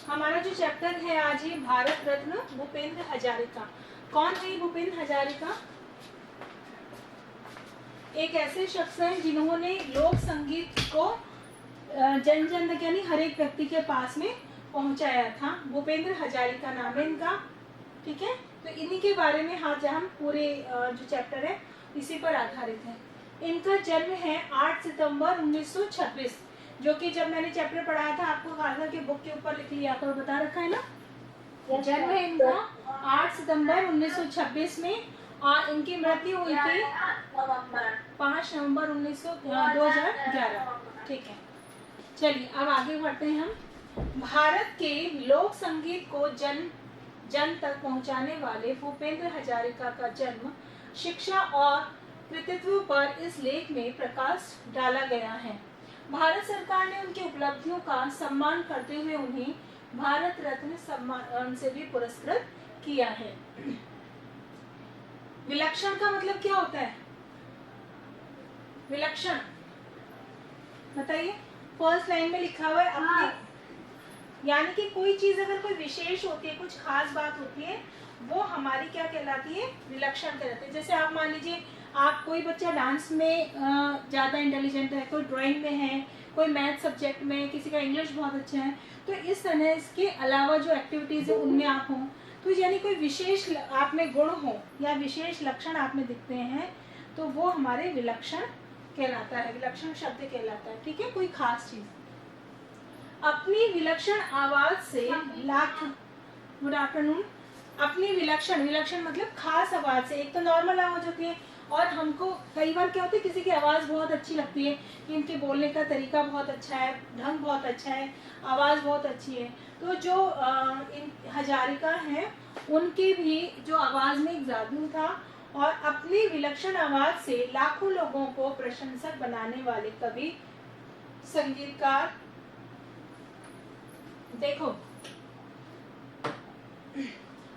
हमारा जो चैप्टर है आज ये भारत रत्न भूपेंद्र हजारिका। कौन है भूपेंद्र हजारिका? एक ऐसे शख्स हैं जिन्होंने लोक संगीत को जन जन तक यानी हर एक व्यक्ति के पास में पहुंचाया था। भूपेंद्र हजारिका नाम है इनका, ठीक है। तो इन्हीं के बारे में आज हम पूरे जो चैप्टर है इसी पर आधारित है। इनका जन्म है 8 सितंबर 1926, जो कि जब मैंने चैप्टर पढ़ाया था आपको कहा था कि बुक के ऊपर लिख लिया तो बता रखा है ना। जन्म है इनका 8 सितंबर 1926 में और इनकी मृत्यु हुई थी 5 नवंबर 2011, ठीक है। चलिए अब आगे बढ़ते हैं हम। भारत के लोक संगीत को जन जन तक पहुंचाने वाले भूपेंद्र हजारिका का जन्म, शिक्षा और कृतित्व पर इस लेख में प्रकाश डाला गया है। भारत सरकार ने उनकी उपलब्धियों का सम्मान करते हुए उन्हें भारत रत्न सम्मान से भी पुरस्कृत किया है। विलक्षण का मतलब क्या होता है? विलक्षण बताइए। फर्स्ट लाइन में लिखा हुआ है अपनी, यानी कि कोई चीज अगर कोई विशेष होती है, कुछ खास बात होती है, वो हमारी क्या कहलाती है? विलक्षण कहलाती है। जैसे आप मान लीजिए आप कोई बच्चा डांस में ज़्यादा इंटेलिजेंट है, कोई ड्राइंग में है, कोई मैथ सब्जेक्ट में, किसी का इंग्लिश बहुत अच्छा है, तो इस तरह इसके अलावा जो एक्टिविटीज़ है उनमें आप हों, तो यानी कोई विशेष आप में गुण हो या विशेष लक्षण आप में दिखते हैं तो वो हमारे विलक्षण कहलाता है, विलक्षण शब्द कहलाता है, ठीक है। कोई खास चीज़ अपनी विलक्षण आवाज से लाख, गुड आफ्टरनून, अपनी विलक्षण, विलक्षण मतलब खास आवाज से, एक तो नॉर्मल आवाज होती है और हमको कई बार क्या होता है किसी की आवाज बहुत अच्छी लगती है कि इनके बोलने का तरीका बहुत अच्छा है, ढंग बहुत अच्छा है, आवाज बहुत अच्छी है, तो जो इन हजारिका हैं उनके भी जो आवाज में एक जादू था और अपनी विलक्षण आवाज से लाखों लोगों को प्रशंसक बनाने वाले कवि, संगीतकार, देखो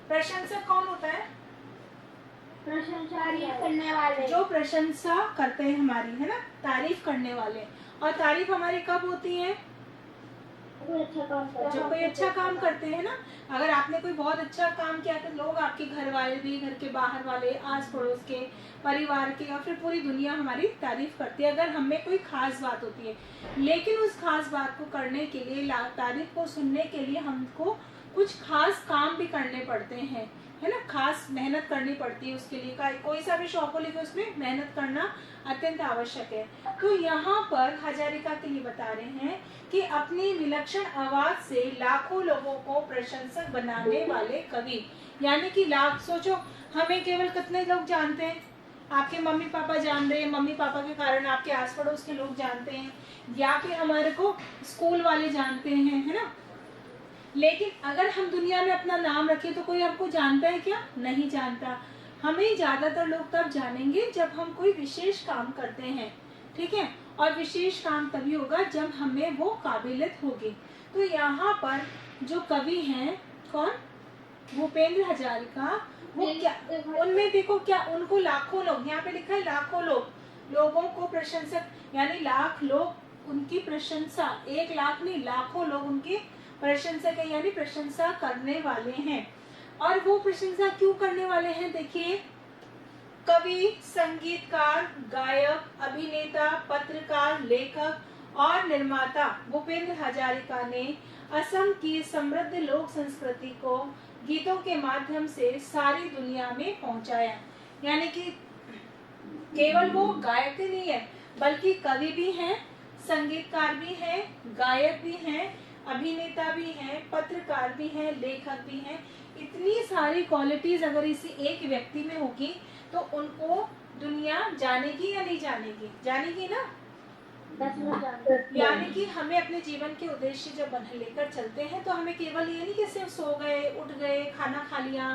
प्रशंसक कौन होता है? प्रशंसा करने वाले, जो प्रशंसा करते हैं हमारी, है ना, तारीफ करने वाले। और तारीफ हमारी कब होती है? जो कोई अच्छा काम करते हैं ना। अगर आपने कोई बहुत अच्छा काम किया तो लोग, आपके घर वाले भी, घर के बाहर वाले, आस पड़ोस के, परिवार के और फिर पूरी दुनिया हमारी तारीफ करती है अगर हमें कोई खास बात होती है। लेकिन उस खास बात को करने के लिए, तारीफ को सुनने के लिए हमको कुछ खास काम भी करने पड़ते हैं, है ना, खास मेहनत करनी पड़ती है उसके लिए। कोई सा भी शौक हो लेकिन उसमें मेहनत करना अत्यंत आवश्यक है। तो यहाँ पर हजारिका के लिए बता रहे हैं कि अपनी विलक्षण आवाज से लाखों लोगों को प्रशंसक बनाने वाले कवि, यानी कि लाख, सोचो हमें केवल कितने लोग जानते हैं? आपके मम्मी पापा जान रहे हैं, मम्मी पापा के कारण आपके आस पड़ोस के लोग जानते हैं, या फिर हमारे को स्कूल वाले जानते हैं, है ना। लेकिन अगर हम दुनिया में अपना नाम रखें तो कोई हमको जानता है क्या? नहीं जानता। हमें ज्यादातर लोग तब जानेंगे जब हम कोई विशेष काम करते हैं, ठीक है, और विशेष काम तभी होगा जब हमें वो काबिलियत होगी। तो यहाँ पर जो कवि हैं कौन? भूपेंद्र हजारिका, वो क्या, उनमें देखो क्या, उनको लाखों लोग, यहाँ पे लिखा है लाखों लोग, लोगों को प्रशंसक, यानी लाख लोग उनकी प्रशंसा, 1 लाख नहीं लाखों लोग उनकी प्रशंसक है, यानी प्रशंसा करने वाले हैं। और वो प्रशंसा क्यों करने वाले हैं? देखिए, कवि, संगीतकार, गायक, अभिनेता, पत्रकार, लेखक और निर्माता भूपेंद्र हजारिका ने असम की समृद्ध लोक संस्कृति को गीतों के माध्यम से सारी दुनिया में पहुंचाया। यानी कि केवल वो गायक ही नहीं है बल्कि कवि भी हैं, संगीतकार भी हैं, गायक भी हैं, अभिनेता भी हैं, पत्रकार भी हैं, लेखक भी हैं। इतनी सारी क्वालिटीज अगर इसी एक व्यक्ति में होगी तो उनको दुनिया जानेगी या नहीं जानेगी? जानेगी ना। यानी कि हमें अपने जीवन के उद्देश्य जब लेकर चलते हैं तो हमें केवल ये नहीं कि सिर्फ सो गए, उठ गए, खाना खा लिया,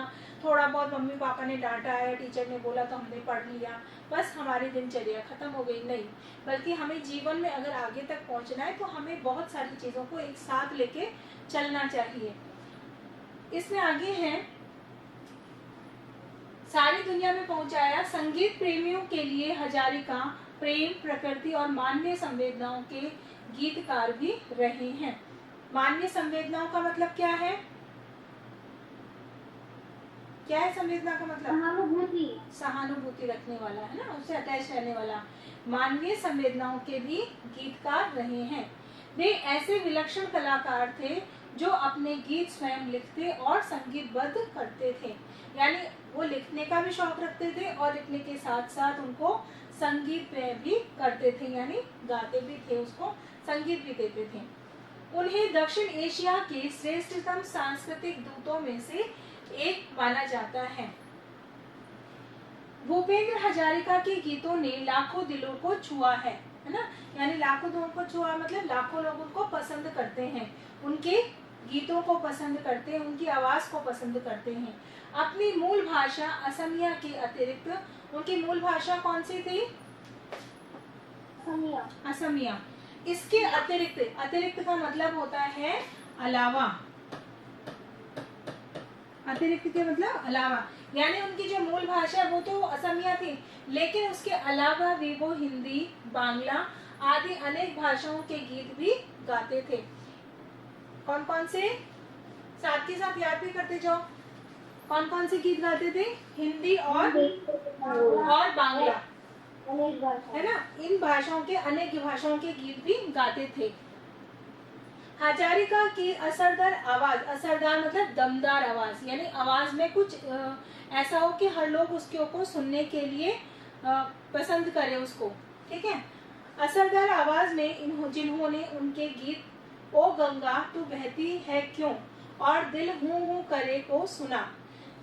थोड़ा बहुत मम्मी पापा ने डांटा है, टीचर ने बोला तो हमने पढ़ लिया, बस हमारी दिनचर्या खत्म हो गई, नहीं। बल्कि हमें जीवन में अगर आगे तक पहुंचना है तो हमें बहुत सारी चीज़ों को एक साथ लेके चलना चाहिए। इसमें आगे है, सारी दुनिया में पहुंचाया। संगीत प्रेमियों के लिए हजारिका प्रेम, प्रकृति और मानवीय संवेदनाओं के गीतकार भी रहे हैं। मानवीय संवेदनाओं का मतलब क्या है? क्या है संवेदना का मतलब? सहानुभूति। सहानुभूति रखने वाला, है ना, उससे अटैच रहने वाला। मानवीय संवेदनाओं के भी गीतकार रहे हैं। वे ऐसे विलक्षण कलाकार थे जो अपने गीत स्वयं लिखते और संगीतबद्ध करते थे। यानी वो लिखने का भी शौक रखते थे और लिखने के साथ साथ उनको संगीत भी करते थे, यानी गाते भी थे, उसको संगीत भी देते थे। उन्हें दक्षिण एशिया के श्रेष्ठतम सांस्कृतिक दूतों में से एक माना जाता है। भूपेंद्र हजारिका के गीतों ने लाखों दिलों को छुआ है ना, यानी लाखों दिलों को छुआ मतलब लाखों लोग उनको पसंद करते हैं, उनके गीतों को पसंद करते हैं, उनकी आवाज को पसंद करते हैं। अपनी मूल भाषा असमिया के अतिरिक्त उनकी मूल भाषा कौन सी थी? असमिया। इसके अतिरिक्त, अतिरिक्त का मतलब होता है अलावा, अतिरिक्त के मतलब अलावा, यानी उनकी जो मूल भाषा वो तो असमिया थी, लेकिन उसके अलावा भी वो हिंदी, बांग्ला आदि अनेक भाषाओं के गीत भी गाते थे। कौन कौन से? साथ के साथ याद भी करते जाओ। कौन कौन से गीत गाते थे? हिंदी और बांग्ला, है ना, इन भाषाओं के, अनेक भाषाओं के गीत भी गाते थे। हजारिका की असरदार आवाज, असरदार मतलब दमदार आवाज, यानी आवाज में कुछ ऐसा हो कि हर लोग उसके को सुनने के लिए पसंद करे उसको, ठीक है। असरदार आवाज में जिन्होंने उनके गीत ओ गंगा तू बहती है क्यों और दिल हूं हूं करे को सुना,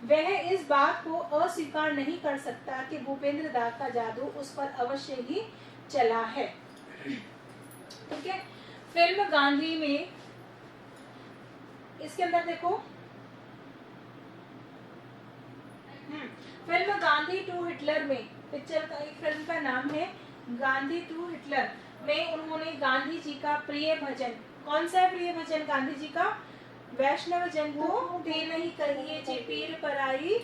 वह इस बात को अस्वीकार नहीं कर सकता कि भूपेंद्र दा का जादू उस पर अवश्य ही चला है, ठीक है। फिल्म गांधी में, इसके अंदर देखो, फिल्म गांधी टू हिटलर में, पिक्चर का एक फिल्म का नाम है गांधी टू हिटलर में उन्होंने गांधी जी का प्रिय भजन, कौन सा प्रिय भजन गांधी जी का? वैष्णव जन तो ते नहीं कहिए जे पीर पराई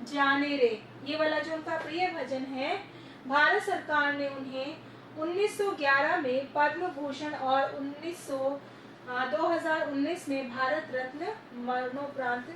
जाने रे, ये वाला जो उनका प्रिय भजन है, भारत सरकार ने उन्हें 1911 में पद्म भूषण और 2019 में भारत रत्न मरणोपरांत,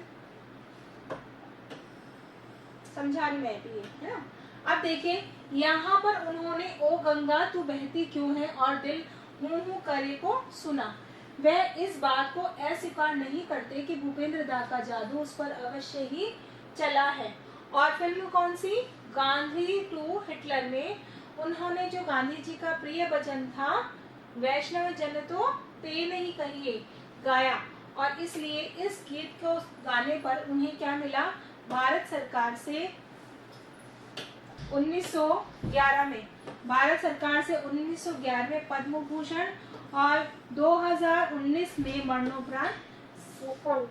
समझा रही मैं भी, है ना। अब देखिए यहाँ पर उन्होंने ओ गंगा तू बहती क्यों है और दिल हूं हूं करे को सुना, वह इस बात को अस्वीकार नहीं करते कि भूपेंद्र दा का जादू उस पर अवश्य ही चला है। और फिल्म कौन सी? गांधी टू हिटलर में उन्होंने जो गांधी जी का प्रिय भजन था वैष्णव जन तो ते नहीं कहिए गाया, और इसलिए इस गीत को गाने पर उन्हें क्या मिला? भारत सरकार से 1911 में, भारत सरकार से 1911 में पद्म भूषण और 2019 में मरणोपरांत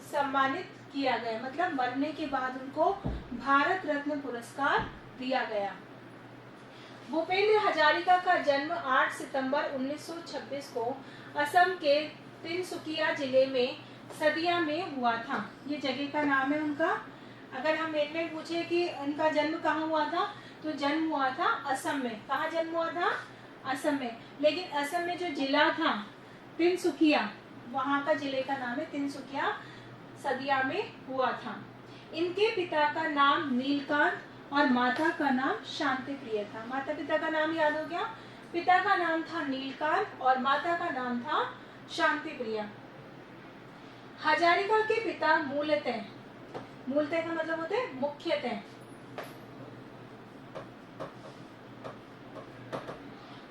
सम्मानित किया गया, मतलब मरने के बाद उनको भारत रत्न पुरस्कार दिया गया। भूपेंद्र हजारिका का जन्म 8 सितंबर 1926 को असम के तिनसुकिया जिले में सदिया में हुआ था। ये जगह का नाम है उनका। अगर हम इनमें पूछे कि उनका जन्म कहाँ हुआ था, तो जन्म हुआ था असम में। कहाँ जन्म हुआ था? असम में। लेकिन असम में जो जिला था तिनसुकिया, वहाँ का जिले का नाम है तिनसुकिया, सदिया में हुआ था। इनके पिता का नाम नीलकांत और माता का नाम शांति प्रिय था। माता पिता का नाम याद हो गया? पिता का नाम था नीलकांत और माता का नाम था शांति प्रिया। हजारिका के पिता मूलतः का मतलब होता है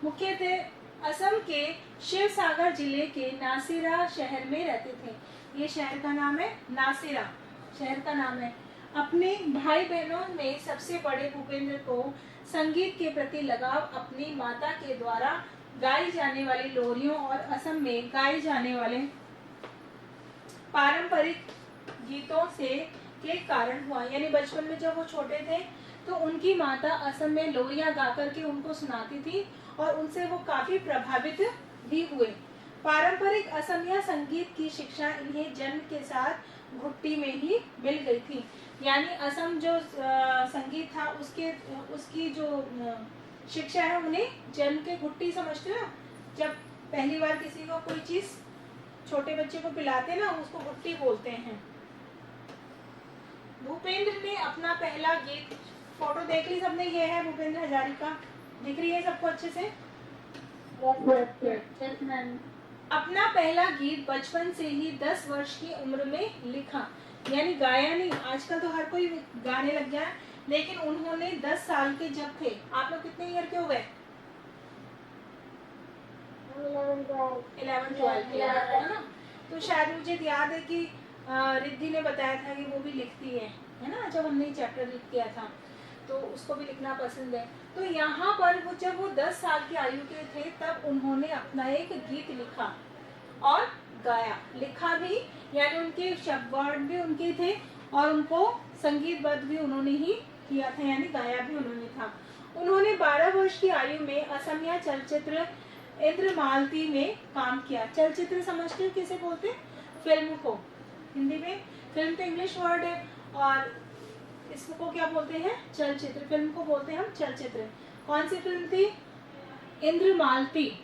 मुख्यतः, असम के शिवसागर जिले के नासिरा शहर में रहते थे। ये शहर का नाम है नासिरा, शहर का नाम है। अपने भाई बहनों में सबसे बड़े भूपेंद्र को संगीत के प्रति लगाव अपनी माता के द्वारा गाई जाने वाली लोरियों और असम में गाए जाने वाले पारंपरिक गीतों से के कारण हुआ। यानी बचपन में जब वो छोटे थे तो उनकी माता असम में लोरियां गा करके उनको सुनाती थी और उनसे वो काफी प्रभावित भी हुए। पारंपरिक असमिया संगीत की शिक्षा इन्हें जन्म के साथ घुट्टी में ही मिल गई थी। यानी असम जो संगीत था उसकी जो शिक्षा है उन्हें जन्म के घुट्टी, समझते हो, जब पहली बार किसी को कोई चीज छोटे बच्चे को पिलाते हैं ना, उसको भुट्टी बोलते हैं। भूपेंद्र ने अपना पहला गीत, फोटो देख ली सबने, ये है भूपेंद्र हजारिका, दिख रही है सबको अच्छे से? अपना पहला गीत बचपन से ही 10 वर्ष की उम्र में लिखा, यानी गाया नहीं, आजकल तो हर कोई गाने लग गया है, लेकिन उन्होंने 10 साल के जब थे, आप लोग कितने ईयर के हो गए? 11-12 है ना? तो शायद मुझे याद है कि रिद्धि ने बताया था कि वो भी लिखती है ना, जब हमने चैप्टर लिख किया था तो उसको भी लिखना पसंद है। तो यहाँ पर वो जब वो 10 साल की आयु के थे तब उन्होंने अपना एक गीत लिखा और गाया, लिखा भी यानी उनके शब्द वर्ड भी उनके थे और उनको संगीतबद्ध भी उन्होंने ही किया था, यानी गाया भी उन्होंने था। उन्होंने 12 वर्ष की आयु में असमिया चलचित्र इंद्रमालती में काम किया। चलचित्र समझते हो किसे बोलते हैं? फिल्म को, हिंदी में फिल्म तो इंग्लिश वर्ड है और इसको क्या बोलते हैं? चलचित्र। फिल्म को बोलते हैं हम चलचित्र। कौन सी फिल्म थी? इंद्रमालती।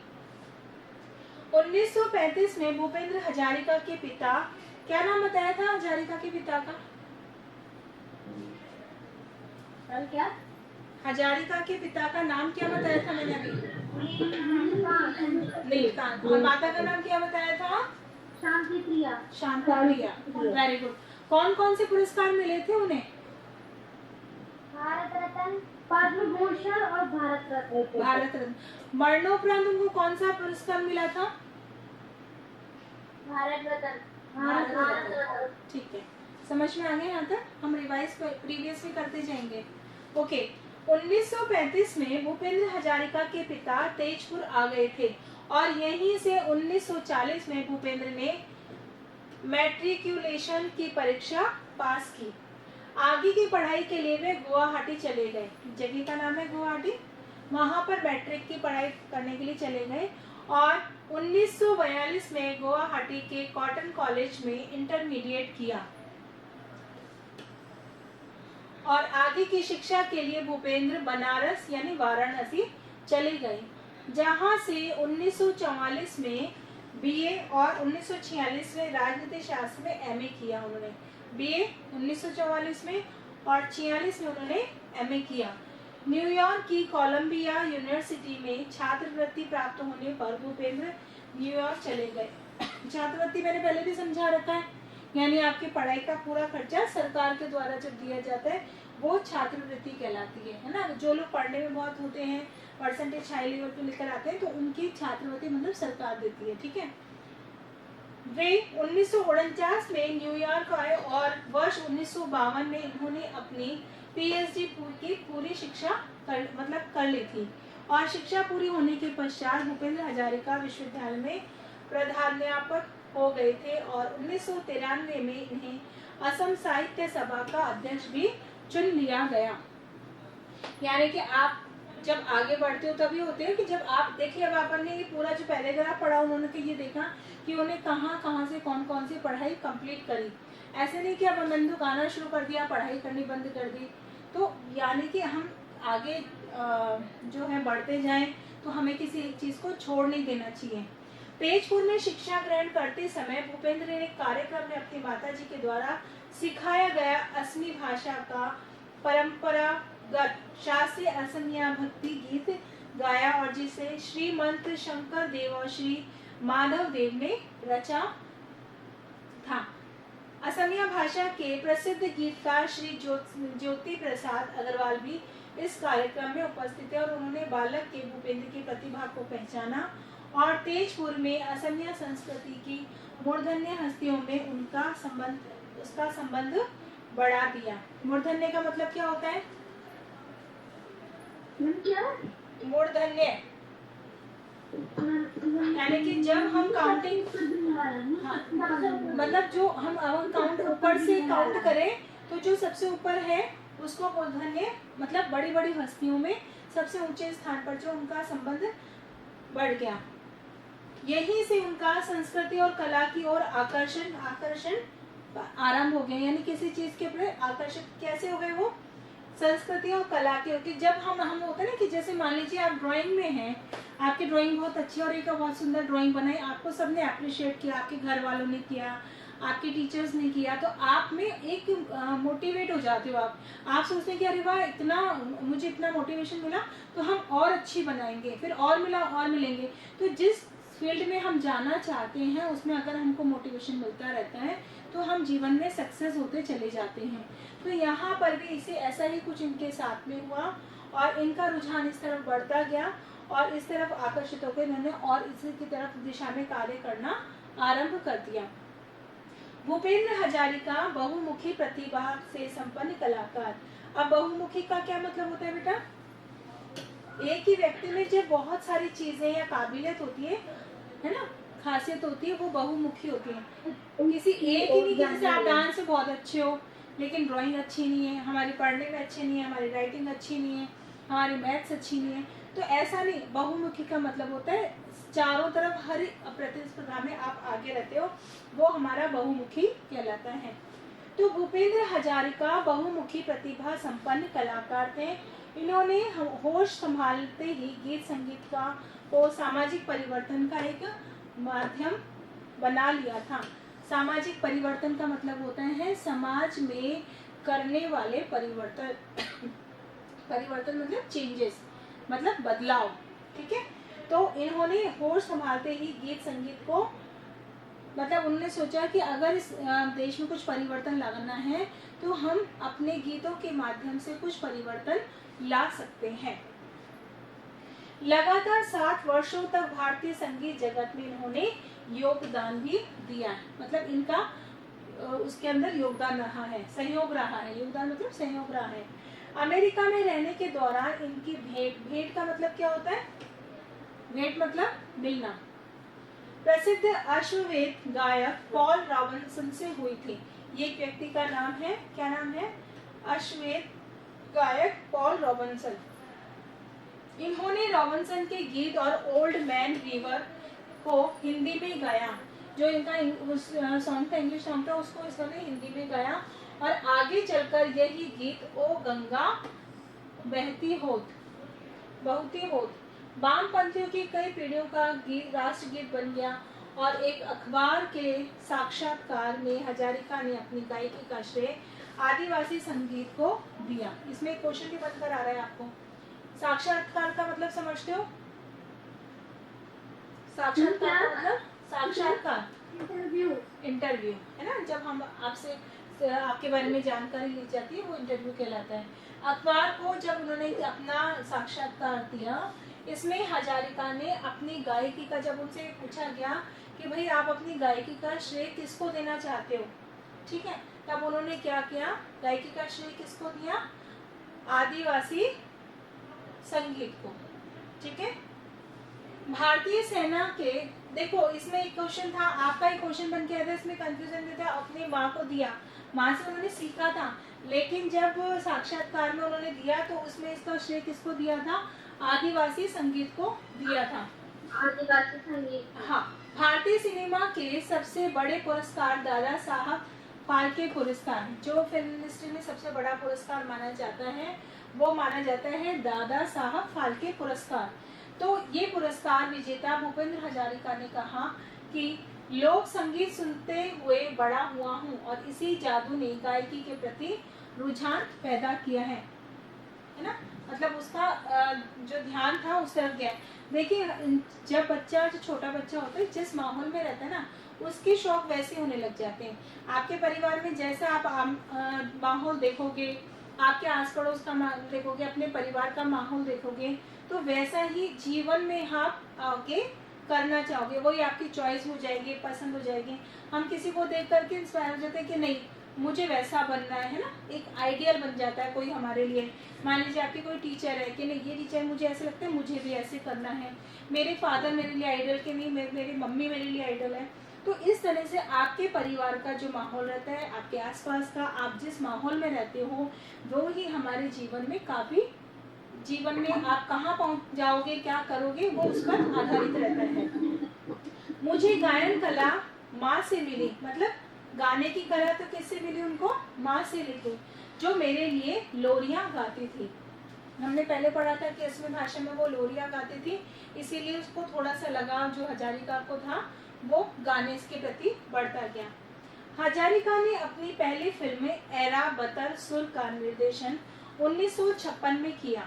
1935 में भूपेंद्र हजारिका के पिता, क्या नाम बताया था हजारिका के पिता का? क्या? हजारिका के पिता का नाम क्या बताया था मैंने अभी? नीलकांत। और माता का नाम क्या बताया था? शांति प्रिया। Shanti Priya, very good. कौन कौन से पुरस्कार मिले थे उन्हें? भारत रत्न, पद्म भूषण और भारत रत्न। भारत रत्न। मरणोपरांत उनको कौन सा पुरस्कार मिला था? भारत रत्न। भारत रत्न। ठीक है, समझ में आ गया? यहाँ तक हम रिवाइज प्रीवियस में करते जाएंगे। ओके। 1935 में भूपेंद्र हजारिका के पिता तेजपुर आ गए थे और यहीं से 1940 में भूपेंद्र ने मैट्रिकुलेशन की परीक्षा पास की। आगे की पढ़ाई के लिए वे गुवाहाटी चले गए, जगह का नाम है गुवाहाटी, वहां पर मैट्रिक की पढ़ाई करने के लिए चले गए और 1942 में गुवाहाटी के कॉटन कॉलेज में इंटरमीडिएट किया और आगे की शिक्षा के लिए भूपेंद्र बनारस यानी वाराणसी चले गए, जहां से 1944 में बीए और 1946 में राजनीति शास्त्र में एमए किया उन्होंने। बीए 1944 में और 46 में उन्होंने एमए किया। न्यूयॉर्क की कोलंबिया यूनिवर्सिटी में छात्रवृत्ति प्राप्त होने पर भूपेंद्र न्यूयॉर्क चले गए। छात्रवृत्ति मैंने पहले भी समझा रखा है, यानी आपकी पढ़ाई का पूरा खर्चा सरकार के द्वारा जब दिया जाता है वो छात्रवृत्ति कहलाती है ना। जो लोग पढ़ने में बहुत होते हैं, परसेंटेज हाई लेवल पे लेकर आते हैं, तो उनकी छात्रवृत्ति मतलब सरकार देती है, ठीक है। वे 1949 में न्यूयॉर्क आए और वर्ष 1952 में इन्होंने अपनी पीएचडी की पूरी शिक्षा कर ली थी और शिक्षा पूरी होने के पश्चात भूपेंद्र हजारिका विश्वविद्यालय में प्रधानाध्यापक हो गए थे और 1993 में इन्हें असम साहित्य सभा का अध्यक्ष भी चुन लिया गया। यानी कि आप जब आगे बढ़ते हो तभी होते हैं कि जब आप देखिए, अब आपन ने ये पूरा जो पैराग्राफ पढ़ा उन्होंने तो ये देखा कि उन्हें कहाँ कहाँ से कौन कौन सी पढ़ाई कंप्लीट करी। ऐसे नहीं कि अब मैंने दुकाना शुरू कर दिया, पढ़ाई करनी बंद कर दी। तो यानी कि हम आगे जो है बढ़ते जाएं तो हमें किसी एक चीज़ को छोड़ नहीं देना चाहिए। तेजपुर में शिक्षा ग्रहण करते समय भूपेंद्र ने एक कार्यक्रम में अपनी माताजी के द्वारा सिखाया गया असमी भाषा का परंपरागत शास्त्रीय असमिया भक्ति गीत गाया और जिसे श्रीमंत शंकर देव और श्री माधव देव ने रचा था। असमिया भाषा के प्रसिद्ध गीतकार श्री ज्योति प्रसाद अग्रवाल भी इस कार्यक्रम में उपस्थित थे और उन्होंने बालक के भूपेंद्र की प्रतिभा को पहचाना और तेजपुर में असमिया संस्कृति की मूर्धन्य हस्तियों में उसका संबंध बढ़ा दिया। मूर्धन्य का मतलब क्या होता है? मूर्धन्य यानी कि जब हम काउंटिंग, मतलब जो हम काउंट ऊपर से काउंट करें तो जो सबसे ऊपर है उसको मूर्धन्य मतलब बड़ी बड़ी हस्तियों में सबसे ऊंचे स्थान पर जो उनका संबंध बढ़ गया। यहीं से उनका संस्कृति और कला की ओर आकर्षण आरंभ हो गया। यानी किसी चीज के प्रति आकर्षित कैसे हो गए वो? संस्कृति और कला के। जब हम होते हैं ना कि जैसे मान लीजिए आप ड्राइंग में हैं, आपकी ड्राइंग बहुत अच्छी और एक बहुत सुंदर ड्राइंग बनाई, आपको सबने अप्रिशिएट किया, आपके घर वालों ने किया, आपके टीचर्स ने किया, तो आप में एक मोटिवेट हो जाते हो। आप सोचते हैं कि अरे वाह, इतना मुझे इतना मोटिवेशन मिला तो हम और अच्छी बनाएंगे, फिर और मिला और मिलेंगे। तो जिस फील्ड में हम जाना चाहते हैं उसमें अगर हमको मोटिवेशन मिलता रहता है तो हम जीवन में सक्सेस होते चले जाते हैं। तो यहाँ पर भी इसे ऐसा ही कुछ इनके साथ में हुआ और इनका रुझान इस तरफ बढ़ता गया और इस तरफ आकर्षित होकर इन्होंने और इसी की तरफ दिशा में कार्य करना आरंभ कर दिया। भूपेंद्र हजारिका बहुमुखी प्रतिभा से संपन्न कलाकार। अब बहुमुखी का क्या मतलब होता है बेटा? एक ही व्यक्ति में जब बहुत सारी चीजें या काबिलियत होती है ना, खासियत होती है, वो बहुमुखी होती है। किसी एक ही नहीं, जैसे आप डांस में बहुत अच्छे हो लेकिन ड्राइंग अच्छी नहीं है, हमारी पढ़ने में अच्छी नहीं है, हमारी राइटिंग अच्छी नहीं है, हमारी मैथ्स अच्छी नहीं है, तो ऐसा नहीं। बहुमुखी का मतलब होता है चारों तरफ हर प्रतिस्पर्धा में आप आगे रहते हो, वो हमारा बहुमुखी कहलाता है। तो भूपेंद्र हजारिका बहुमुखी प्रतिभा संपन्न कलाकार थे। इन्होंने होश संभालते ही गीत संगीत का को सामाजिक परिवर्तन का एक माध्यम बना लिया था। सामाजिक परिवर्तन का मतलब होता है समाज में करने वाले परिवर्तन। परिवर्तन मतलब चेंजेस, मतलब बदलाव, ठीक है। तो इन्होंने होश संभालते ही गीत संगीत को, मतलब उन्होंने सोचा कि अगर इस देश में कुछ परिवर्तन लाना है तो हम अपने गीतों के माध्यम से कुछ परिवर्तन ला सकते हैं। लगातार 7 वर्षों तक भारतीय संगीत जगत में इन्होंने योगदान भी दिया है, मतलब इनका उसके अंदर योगदान रहा है, सहयोग रहा है। योगदान मतलब सहयोग रहा है। अमेरिका में रहने के दौरान इनकी भेंट का मतलब क्या होता है? भेंट मतलब मिलना। प्रसिद्ध अश्वमेध गायक पॉल रॉबिन्सन से हुई थी। ये एक व्यक्ति का नाम है, क्या नाम है? अश्वमेध गायक पॉल रॉबिन्सन। इन्होंने रॉबिन्सन के गीत और ओल्ड मैन रिवर को हिंदी में गाया। जो इनका सॉन्ग था, इंग्लिश सॉन्ग था, उसको इसने हिंदी में गाया और आगे चलकर यही गीत ओ गंगा बहती होत बहुती होत वामपंथियों की कई पीढ़ियों का गीत राष्ट्रगीत बन गया और एक अखबार के साक्षात्कार में हजारिका ने अपनी गायकी का श्रेय आदिवासी संगीत को दिया। इसमें एक क्वेश्चन भी बनकर आ रहा है आपको। साक्षात्कार का मतलब समझते हो? साक्षात्कार का मतलब साक्षात्कार, इंटरव्यू है ना। जब हम आपसे आपके बारे में जानकारी ली जाती है वो इंटरव्यू कहलाता है। अखबार को जब उन्होंने अपना साक्षात्कार दिया, इसमें हजारिका ने अपनी गायकी का, जब उनसे पूछा गया कि भाई आप अपनी गायकी का श्रेय किसको देना चाहते हो, ठीक है, तब उन्होंने क्या किया? गायकी का श्रेय किसको दिया? आदिवासी संगीत को, ठीक है। भारतीय सेना के, देखो इसमें एक क्वेश्चन था, आपका एक क्वेश्चन बन के आया था, इसमें कंफ्यूजन भी था। अपनी माँ को दिया, माँ से उन्होंने सीखा था, लेकिन जब साक्षात्कार में उन्होंने दिया तो उसमें इसका श्रेय किसको दिया था? आदिवासी संगीत को दिया था। आदिवासी संगीत। हाँ। भारतीय सिनेमा के सबसे बड़े पुरस्कार दादा साहब फाल्के पुरस्कार, जो फिल्म इंडस्ट्री में सबसे बड़ा पुरस्कार माना जाता है वो माना जाता है दादा साहब फाल्के पुरस्कार। तो ये पुरस्कार विजेता भूपेंद्र हजारिका ने कहा कि लोक संगीत सुनते हुए बड़ा हुआ हूँ और इसी जादू ने गायकी के प्रति रुझान पैदा किया है ना। मतलब उसका जो ध्यान था उस तरफ गया। देखिए, जब बच्चा, जो छोटा बच्चा होता है, जिस माहौल में रहता है ना, उसके शौक वैसे होने लग जाते हैं। आपके परिवार में जैसा आप माहौल देखोगे, आपके आस पड़ोस का माहौल देखोगे, अपने परिवार का माहौल देखोगे, तो वैसा ही जीवन में आप आगे करना चाहोगे, वही आपकी चॉइस हो जाएगी, पसंद हो जाएगी। हम किसी को देख करके इंस्पायर हो जाते हैं कि नहीं मुझे वैसा बनना है ना, एक आइडियल बन जाता है कोई हमारे लिए। मान लीजिए आपकी कोई टीचर है कि नहीं, ये टीचर मुझे ऐसे लगता है मुझे भी ऐसे करना है, मेरे फादर मेरे लिए आइडल के नहीं, मेरी मम्मी मेरे लिए आइडल है। तो इस तरह से आपके परिवार का जो माहौल रहता है, आपके आसपास का, आप जिस माहौल में रहते हो, वो ही हमारे जीवन में काफ़ी, जीवन में आप कहाँ पहुँच जाओगे, क्या करोगे, वो उस पर आधारित रहता है। मुझे गायन कला माँ से मिली, मतलब गाने की कला तो किससे मिली उनको? माँ से मिली, जो मेरे लिए लोरियां गाती थी। हमने पहले पढ़ा था कि असमी भाषा में वो लोरिया गाती थी, इसीलिए उसको थोड़ा सा लगाव जो हजारिका को था वो गाने के प्रति बढ़ता गया। हजारिका ने अपनी पहली फिल्म एरा बतर सुर का निर्देशन 1956 में किया।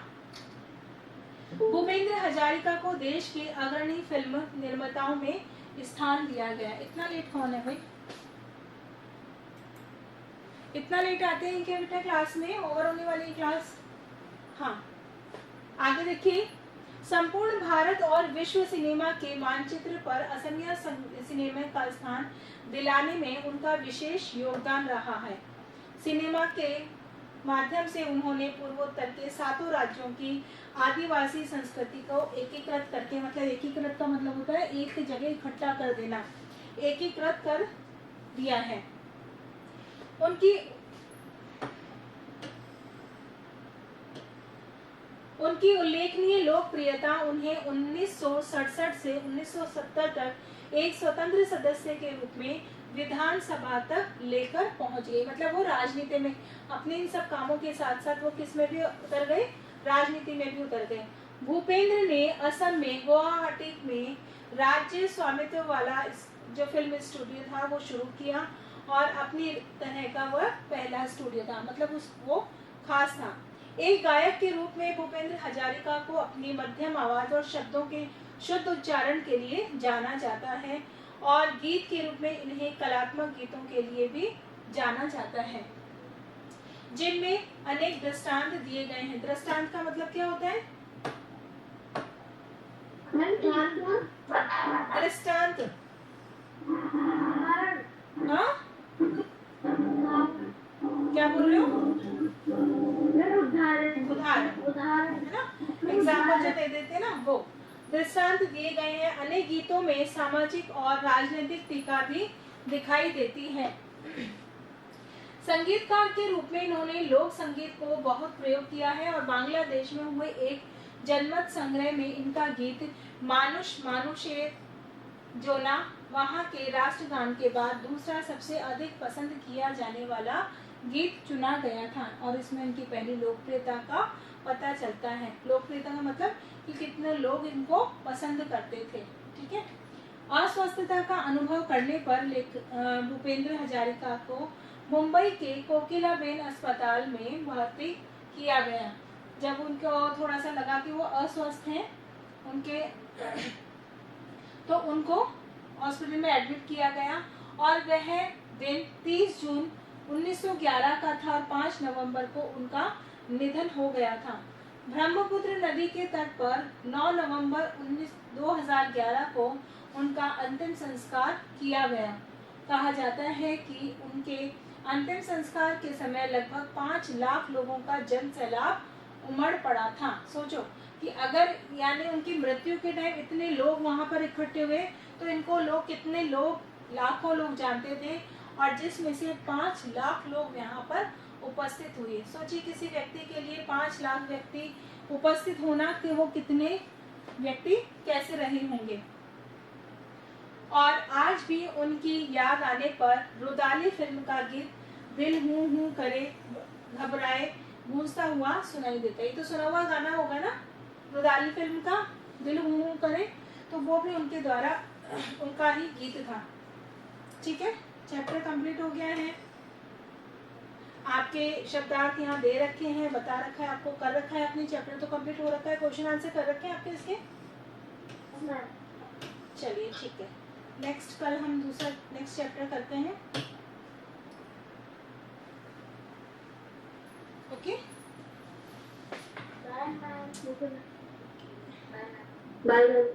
भूपेंद्र हजारिका को देश के अग्रणी फिल्म निर्माताओं में स्थान दिया गया। इतना लेट कौन है भाई? इतना लेट आते हैं क्या बेटा क्लास में? ओवर होने वाली क्लास। हाँ, आगे देखिए। संपूर्ण भारत और विश्व सिनेमा के मानचित्र पर असमिया सिनेमा का स्थान दिलाने में उनका विशेष योगदान रहा है। सिनेमा के माध्यम से उन्होंने पूर्वोत्तर के 7 राज्यों की आदिवासी संस्कृति को एकीकृत करके, मतलब एकीकृत का मतलब होता है एक जगह इकट्ठा कर देना, एकीकृत कर दिया है। उनकी उल्लेखनीय लोकप्रियता उन्हें 1967 से 1970 तक एक स्वतंत्र सदस्य के रूप में विधानसभा तक लेकर पहुंच गई। मतलब वो राजनीति में अपने इन सब कामों के साथ साथ वो किस में भी उतर गए? राजनीति में भी उतर गए। भूपेंद्र ने असम में गुवाहाटी में राज्य स्वामित्व वाला जो फिल्म स्टूडियो था वो शुरू किया और अपनी तरह का वह पहला स्टूडियो था, मतलब वो खास था। एक गायक के रूप में भूपेंद्र हजारिका को अपनी मध्यम आवाज और शब्दों के शुद्ध उच्चारण के लिए जाना जाता है और गीत के रूप में इन्हें कलात्मक गीतों के लिए भी जाना जाता है, जिनमें अनेक दृष्टांत दिए गए हैं। दृष्टांत का मतलब क्या होता है? दृष्टांत। हाँ, क्या बोल रहे हो? उदाहरण है ना, एग्जाम्पल जो दे देते हैं ना वो दृष्टांत दिए गए हैं। अनेक गीतों में सामाजिक और राजनीतिक टीका भी दिखाई देती है। संगीतकार के रूप में इन्होंने लोक संगीत को बहुत प्रयोग किया है और बांग्लादेश में हुए एक जनमत संग्रह में इनका गीत मानुष मानुषे जोना वहां के राष्ट्रगान के बाद दूसरा सबसे अधिक पसंद किया जाने वाला गीत चुना गया था और इसमें इनकी पहली लोकप्रियता का पता चलता है। लोकप्रियता का मतलब कि कितने लोग इनको पसंद करते थे। ठीक है। अस्वस्थता का अनुभव करने पर भूपेंद्र हजारिका को मुंबई के कोकिलाबेन अस्पताल में भर्ती किया गया। जब उनको थोड़ा सा लगा कि वो अस्वस्थ हैं तो उनको हॉस्पिटल में एडमिट किया गया और वह दिन 30 जून 1911 का था और 5 नवंबर को उनका निधन हो गया था। ब्रह्मपुत्र नदी के तट पर 9 नवंबर 2011 को उनका अंतिम संस्कार किया गया। कहा जाता है कि उनके अंतिम संस्कार के समय लगभग 5 लाख लोगों का जन सैलाब उमड़ पड़ा था। सोचो कि अगर यानी उनकी मृत्यु के टाइम इतने लोग वहां पर इकट्ठे हुए तो इनको लोग कितने लोग, लाखों लोग जानते थे और जिसमें से 5 लाख लोग यहाँ पर उपस्थित हुए। सोचिए किसी व्यक्ति के लिए 5 लाख व्यक्ति उपस्थित होना कि वो कितने व्यक्ति कैसे रहे होंगे। और आज भी उनकी याद आने पर रुदाली फिल्म का गीत दिल हूं करे घबराए गूंजता हुआ सुनाई देता है। ये तो सुना हुआ गाना होगा ना रुदाली फिल्म का, दिल हूं करे, तो वो भी उनके द्वारा उनका ही गीत था। ठीक है, चैप्टर कंप्लीट हो गया है। आपके शब्दार्थ यहाँ दे रखे हैं, बता रखा है, आपको कर रखा है, अपनी चैप्टर तो कंप्लीट हो रखा है, क्वेश्चन आंसर कर रखे हैं आपके इसके। चलिए ठीक है, नेक्स्ट कल हम दूसरा नेक्स्ट चैप्टर करते हैं। Okay, bye bye.